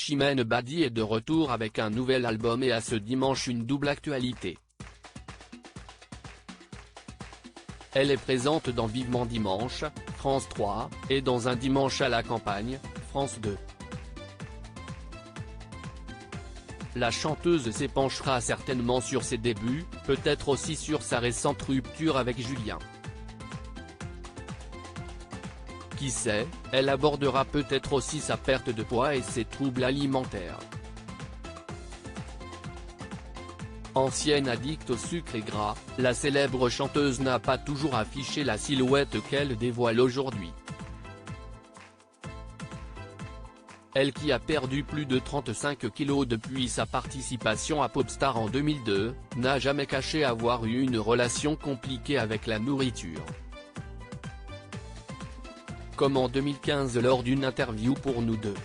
Chimène Badi est de retour avec un nouvel album et a ce dimanche une double actualité. Elle est présente dans Vivement Dimanche, France 3, et dans Un dimanche à la campagne, France 2. La chanteuse s'épanchera certainement sur ses débuts, peut-être aussi sur sa récente rupture avec Julien. Qui sait, elle abordera peut-être aussi sa perte de poids et ses troubles alimentaires. Ancienne addicte au sucre et gras, la célèbre chanteuse n'a pas toujours affiché la silhouette qu'elle dévoile aujourd'hui. Elle qui a perdu plus de 35 kilos depuis sa participation à Popstar en 2002, n'a jamais caché avoir eu une relation compliquée avec la nourriture. Comme en 2015 lors d'une interview pour Nous Deux.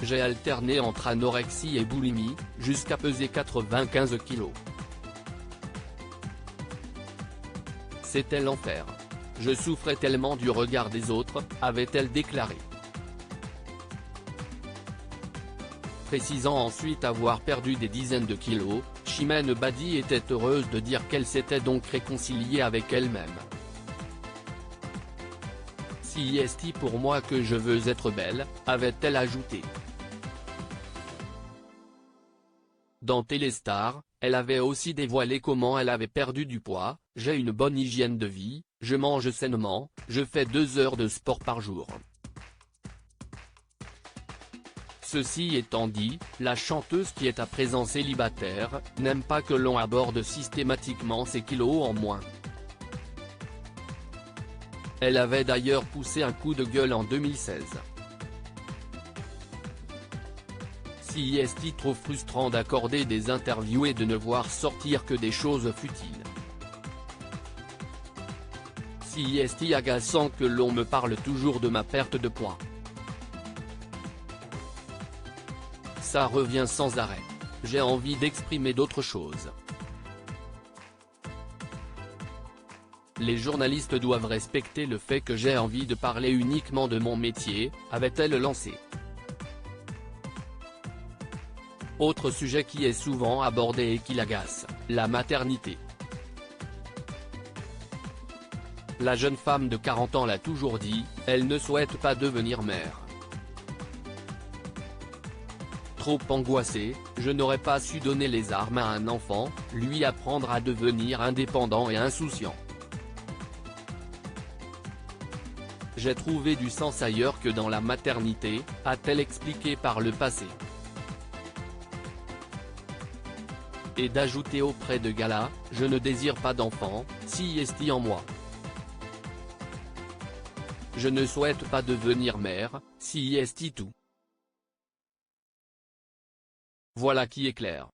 J'ai alterné entre anorexie et boulimie, jusqu'à peser 95 kilos. C'était l'enfer. Je souffrais tellement du regard des autres, avait-elle déclaré. Précisant ensuite avoir perdu des dizaines de kilos, Chimène Badi était heureuse de dire qu'elle s'était donc réconciliée avec elle-même. Si est pour moi que je veux être belle, avait-elle ajouté. Dans Téléstar, elle avait aussi dévoilé comment elle avait perdu du poids. J'ai une bonne hygiène de vie, je mange sainement, je fais 2 heures de sport par jour. Ceci étant dit, la chanteuse qui est à présent célibataire, n'aime pas que l'on aborde systématiquement ses kilos en moins. Elle avait d'ailleurs poussé un coup de gueule en 2016. Si est trop frustrant d'accorder des interviews et de ne voir sortir que des choses futiles. Si est agaçant que l'on me parle toujours de ma perte de poids. Ça revient sans arrêt. J'ai envie d'exprimer d'autres choses. Les journalistes doivent respecter le fait que j'ai envie de parler uniquement de mon métier, avait-elle lancé. Autre sujet qui est souvent abordé et qui l'agace, la maternité. La jeune femme de 40 ans l'a toujours dit, elle ne souhaite pas devenir mère. Trop angoissée, je n'aurais pas su donner les armes à un enfant, lui apprendre à devenir indépendant et insouciant. J'ai trouvé du sens ailleurs que dans la maternité, a-t-elle expliqué par le passé. Et d'ajouter auprès de Gala, je ne désire pas d'enfant, si est en moi. Je ne souhaite pas devenir mère, si est tout. Voilà qui est clair.